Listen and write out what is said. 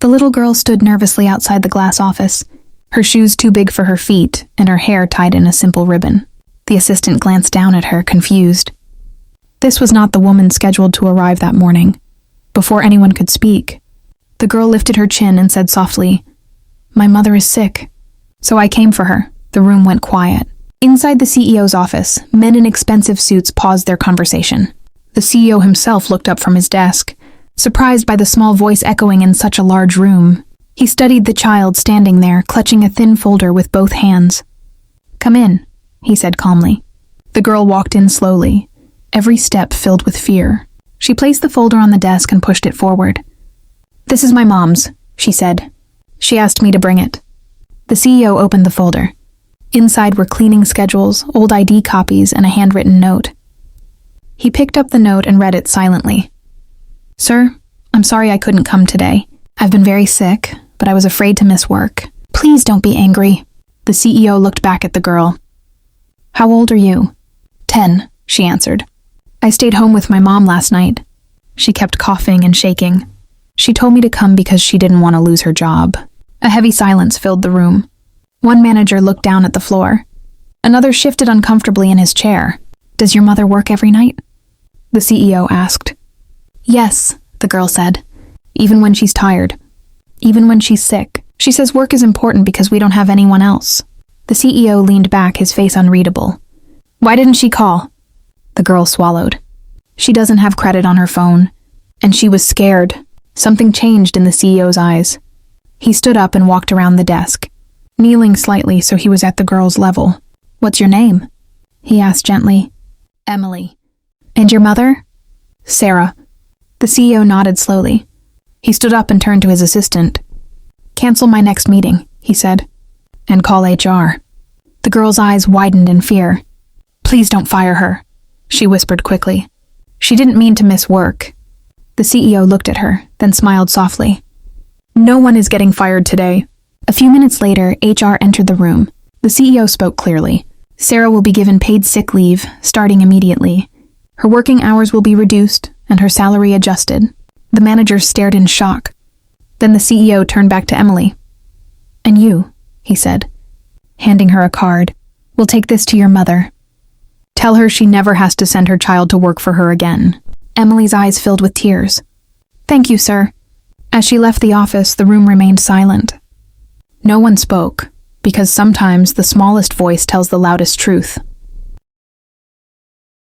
The little girl stood nervously outside the glass office, her shoes too big for her feet and her hair tied in a simple ribbon. The assistant glanced down at her, confused. This was not the woman scheduled to arrive that morning. Before anyone could speak, the girl lifted her chin and said softly, "My mother is sick." "So I came for her." The room went quiet. Inside the CEO's office, men in expensive suits paused their conversation. The CEO himself looked up from his desk, surprised by the small voice echoing in such a large room. He studied the child standing there, clutching a thin folder with both hands. "Come in," he said calmly. The girl walked in slowly, every step filled with fear. She placed the folder on the desk and pushed it forward. "This is my mom's," she said. "She asked me to bring it." The CEO opened the folder. Inside were cleaning schedules, old ID copies, and a handwritten note. He picked up the note and read it silently. "Sir, I'm sorry I couldn't come today. I've been very sick, but I was afraid to miss work. Please don't be angry." The CEO looked back at the girl. "How old are you?" 10, she answered. "I stayed home with my mom last night." She kept coughing and shaking. "She told me to come because she didn't want to lose her job." A heavy silence filled the room. One manager looked down at the floor. Another shifted uncomfortably in his chair. "Does your mother work every night?" The CEO asked. "Yes," the girl said. "Even when she's tired. Even when she's sick. She says work is important because we don't have anyone else." The CEO leaned back, his face unreadable. "Why didn't she call?" The girl swallowed. "She doesn't have credit on her phone." And she was scared. Something changed in the CEO's eyes. He stood up and walked around the desk, kneeling slightly so he was at the girl's level. "What's your name?" he asked gently. "Emily." "And your mother?" "Sarah." The CEO nodded slowly. He stood up and turned to his assistant. "Cancel my next meeting," he said, "and call HR." The girl's eyes widened in fear. "Please don't fire her," she whispered quickly. "She didn't mean to miss work." The CEO looked at her, then smiled softly. "No one is getting fired today." A few minutes later, HR entered the room. The CEO spoke clearly. "Sarah will be given paid sick leave, starting immediately. Her working hours will be reduced, and her salary adjusted." The managers stared in shock. Then the CEO turned back to Emily. "And you," he said, handing her a card. "We'll take this to your mother. Tell her she never has to send her child to work for her again." Emily's eyes filled with tears. "Thank you, sir." As she left the office, the room remained silent. No one spoke, because sometimes the smallest voice tells the loudest truth.